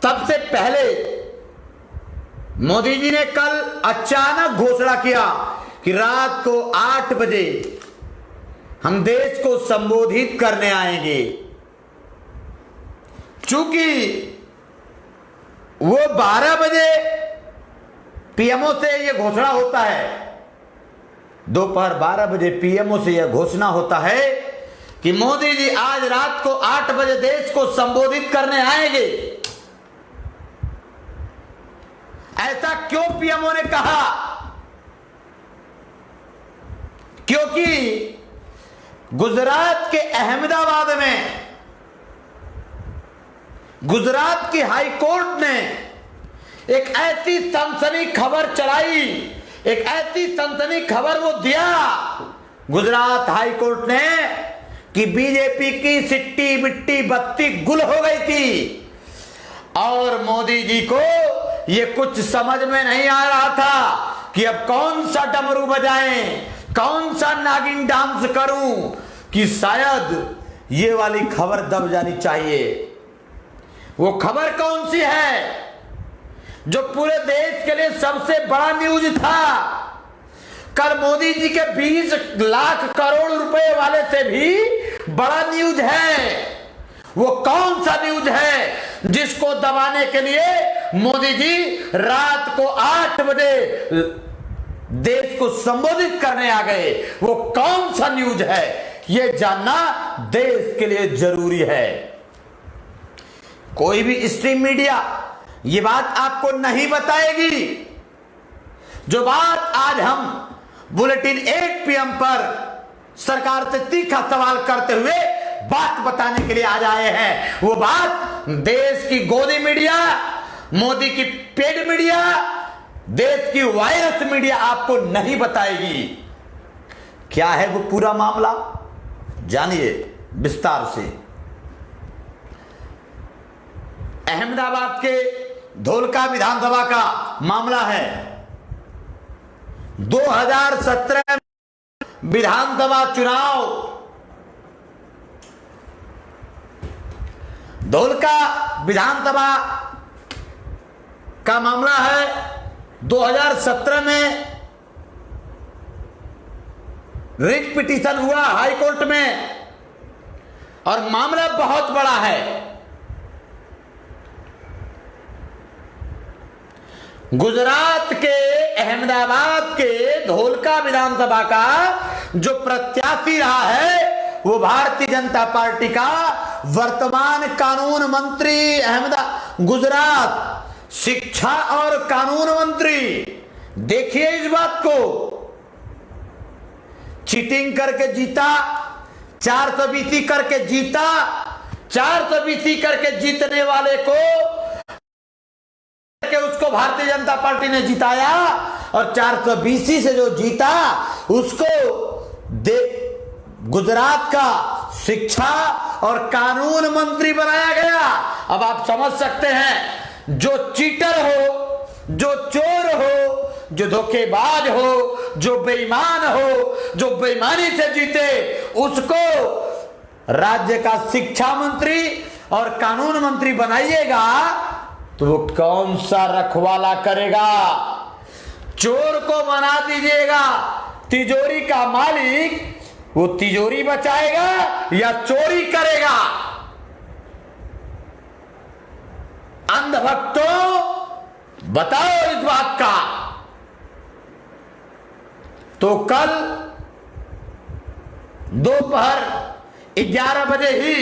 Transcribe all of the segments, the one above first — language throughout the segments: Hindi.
सबसे पहले मोदी जी ने कल अचानक घोषणा किया कि रात को 8 बजे हम देश को संबोधित करने आएंगे। चूंकि वो 12 बजे पीएमओ से यह घोषणा होता है, दोपहर 12 बजे पीएमओ से यह घोषणा होता है कि मोदी जी आज रात को 8 बजे देश को संबोधित करने आएंगे। ऐसा क्यों पीएमओ ने कहा? क्योंकि गुजरात के अहमदाबाद में गुजरात की हाई कोर्ट ने एक ऐसी सनसनी खबर चलाई, एक ऐसी सनसनी खबर वो दिया गुजरात हाई कोर्ट ने कि बीजेपी की सिट्टी बिट्टी बत्ती गुल हो गई थी और मोदी जी को ये कुछ समझ में नहीं आ रहा था कि अब कौन सा डमरू बजाएं, कौन सा नागिन डांस करूं कि शायद ये वाली खबर दब जानी चाहिए। वो खबर कौन सी है जो पूरे देश के लिए सबसे बड़ा न्यूज था? कल मोदी जी के 20 लाख करोड़ रुपए वाले से भी बड़ा न्यूज है। वो कौन सा न्यूज है जिसको दबाने के लिए मोदी जी रात को 8 बजे देश को संबोधित करने आ गए? वो कौन सा न्यूज है, ये जानना देश के लिए जरूरी है। कोई भी स्ट्रीम मीडिया ये बात आपको नहीं बताएगी। जो बात आज हम बुलेटिन 8 PM पर सरकार से तीखा सवाल करते हुए बात बताने के लिए आ जाए हैं, वो बात देश की गोदी मीडिया, मोदी की पेड मीडिया, देश की वायरस मीडिया आपको नहीं बताएगी। क्या है वो पूरा मामला, जानिए विस्तार से। अहमदाबाद के धोलका विधानसभा का मामला है। 2017 विधानसभा चुनाव, धोलका विधानसभा का मामला है। 2017 में रिट पिटीशन हुआ हाई कोर्ट में और मामला बहुत बड़ा है। गुजरात के अहमदाबाद के धोलका विधानसभा का जो प्रत्याशी रहा है वो भारतीय जनता पार्टी का वर्तमान कानून मंत्री, गुजरात शिक्षा और कानून मंत्री। देखिए इस बात को, चीटिंग करके जीता, 420 करके जीता, 420 करके जीतने वाले को उसको भारतीय जनता पार्टी ने जिताया और 420 से जो जीता उसको गुजरात का शिक्षा और कानून मंत्री बनाया गया। अब आप समझ सकते हैं, जो चीटर हो, जो चोर हो, जो धोखेबाज हो, जो बेईमान हो, जो बेईमानी से जीते, उसको राज्य का शिक्षा मंत्री और कानून मंत्री बनाइएगा तो वो कौन सा रखवाला करेगा? चोर को बना दीजिएगा तिजोरी का मालिक, वो तिजोरी बचाएगा या चोरी करेगा? अंधभक्तों बताओ इस बात का। तो कल दोपहर 11 बजे ही,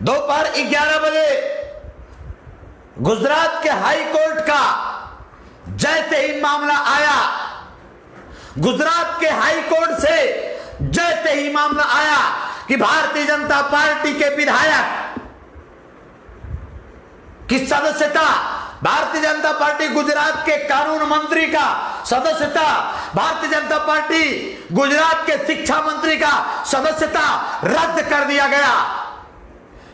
दोपहर 11 बजे गुजरात के हाई कोर्ट का जैसे ही मामला आया, गुजरात के हाई कोर्ट से जैसे ही मामला आया कि भारतीय जनता पार्टी के विधायक की सदस्यता, भारतीय जनता पार्टी गुजरात के कानून मंत्री का सदस्यता, भारतीय जनता पार्टी गुजरात के शिक्षा मंत्री का सदस्यता रद्द कर दिया गया।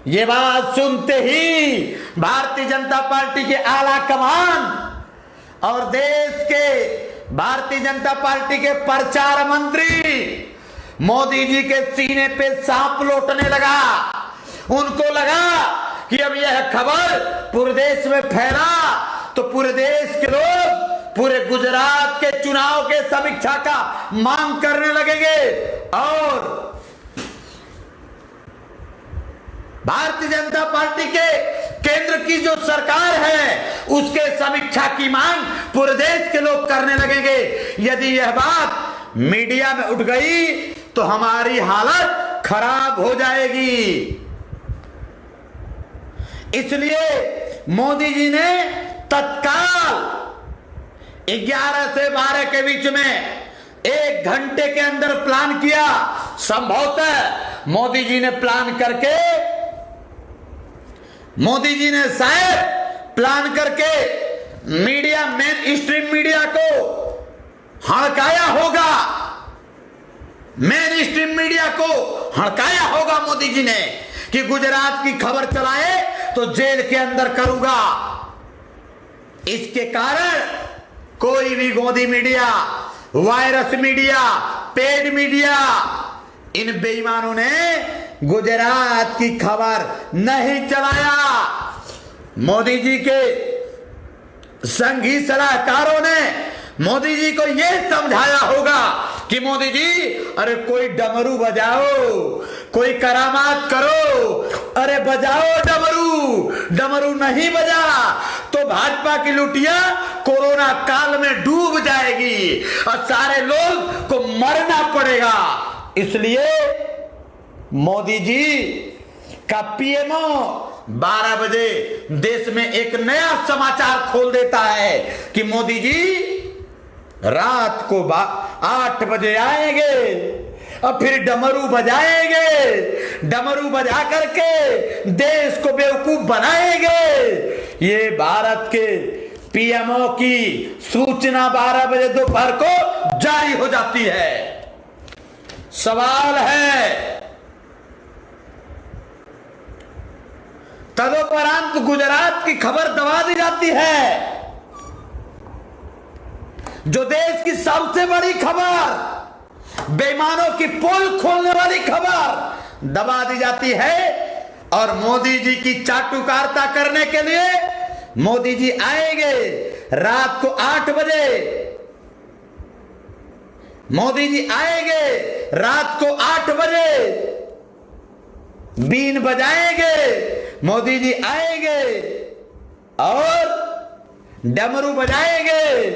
ये बात सुनते ही भारतीय जनता पार्टी के आला कमान और देश के भारतीय जनता पार्टी के प्रचार मंत्री मोदी जी के सीने पे सांप लौटने लगा। उनको लगा कि अब यह खबर पूरे देश में फैला तो पूरे देश के लोग पूरे गुजरात के चुनाव के समीक्षा का मांग करने लगेंगे और भारतीय जनता पार्टी के केंद्र की जो सरकार है उसके समीक्षा की मांग पूरे देश के लोग करने लगेंगे। यदि यह बात मीडिया में उठ गई तो हमारी हालत खराब हो जाएगी। इसलिए मोदी जी ने तत्काल 11 से 12 के बीच में 1 घंटे के अंदर प्लान किया। संभवतः मोदी जी ने प्लान करके प्लान करके मीडिया मेन स्ट्रीम मीडिया को हड़काया होगा। मेन स्ट्रीम मीडिया को हड़काया होगा मोदी जी ने कि गुजरात की खबर चलाए तो जेल के अंदर करूंगा। इसके कारण कोई भी godi media, virus media, paid media, इन बेईमानों ने गुजरात की खबर नहीं चलाया। मोदी जी के संघी सलाहकारों ने मोदी जी को यह समझाया होगा कि मोदी जी अरे कोई डमरू बजाओ, कोई करामात करो, अरे बजाओ डमरू नहीं बजा तो भाजपा की लुटिया कोरोना काल में डूब जाएगी और सारे लोग को मरना पड़ेगा। इसलिए मोदी जी का पीएमओ 12 बजे देश में एक नया समाचार खोल देता है कि मोदी जी रात को 8 बजे आएंगे और फिर डमरू बजाएंगे, डमरू बजा करके देश को बेवकूफ बनाएंगे। ये भारत के पीएमओ की सूचना 12 बजे दोपहर को जारी हो जाती है। सवाल है तदुपरांत गुजरात की खबर दबा दी जाती है। जो देश की सबसे बड़ी खबर, बेईमानों की पोल खोलने वाली खबर दबा दी जाती है और मोदी जी की चाटुकारिता करने के लिए मोदी जी आएंगे रात को 8 बजे। मोदी जी आएंगे रात को 8 बजे, बीन बजाएंगे, मोदी जी आएंगे और डमरू बजाएंगे।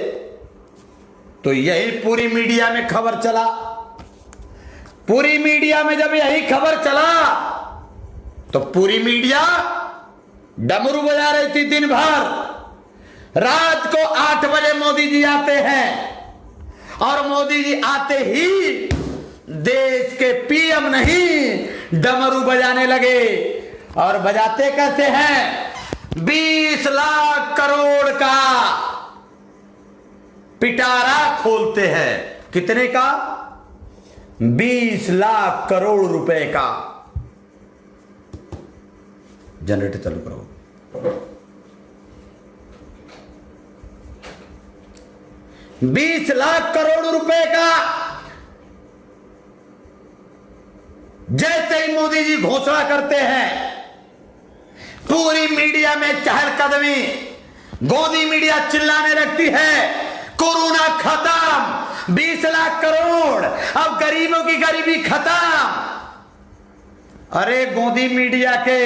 तो यही पूरी मीडिया में खबर चला। पूरी मीडिया में जब यही खबर चला तो पूरी मीडिया डमरू बजा रही थी दिन भर। रात को 8 बजे मोदी जी आते हैं और मोदी जी आते ही देश के पीएम नहीं डमरू बजाने लगे। और बजाते कैसे हैं? 20 लाख करोड़ का पिटारा खोलते हैं। कितने का? 20 लाख करोड़ रुपए का। जनरेटर चालू करो। बीस लाख करोड़ रुपए का जैसे ही मोदी जी घोषणा करते हैं पूरी मीडिया में चहलकदमी, गोदी मीडिया चिल्लाने लगती है कोरोना खत्म, 20 लाख करोड़, अब गरीबों की गरीबी खत्म। अरे गोदी मीडिया के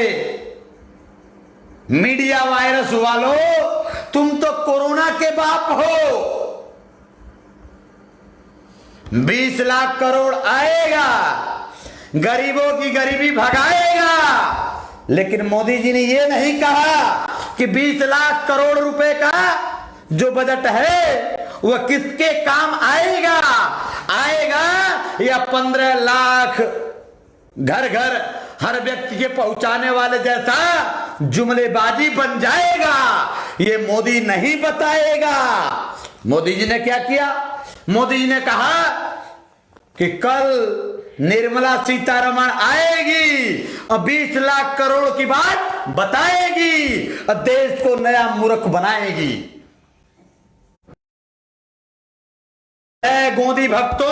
मीडिया वायरस वालों, तुम तो कोरोना के बाप हो। 20 लाख करोड़ आएगा, गरीबों की गरीबी भगाएगा, लेकिन मोदी जी ने यह नहीं कहा कि 20 लाख करोड़ रुपए का जो बजट है वह किसके काम आएगा। आएगा या 15 लाख घर घर हर व्यक्ति के पहुंचाने वाले जैसा जुमलेबाजी बन जाएगा, ये मोदी नहीं बताएगा। मोदी जी ने क्या किया? मोदी जी ने कहा कि कल निर्मला सीतारमण आएगी और 20 लाख करोड़ की बात बताएगी और देश को नया मूर्ख बनाएगी। गोदी भक्तों,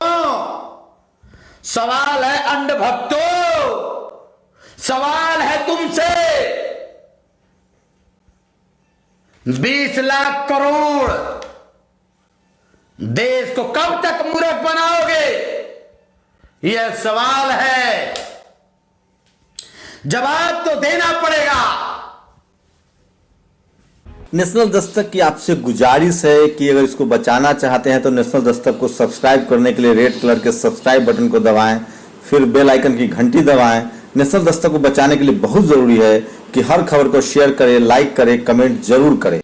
सवाल है अंध भक्तों, सवाल है तुमसे 20 लाख करोड़। देश को कब तक मूर्ख बनाओगे, यह सवाल है, जवाब तो देना पड़ेगा। नेशनल दस्तक की आपसे गुजारिश है कि अगर इसको बचाना चाहते हैं तो नेशनल दस्तक को सब्सक्राइब करने के लिए रेड कलर के सब्सक्राइब बटन को दबाएं, फिर बेल आइकन की घंटी दबाएं। नेशनल दस्तक को बचाने के लिए बहुत जरूरी है कि हर खबर को शेयर करें, लाइक करें, कमेंट जरूर करें।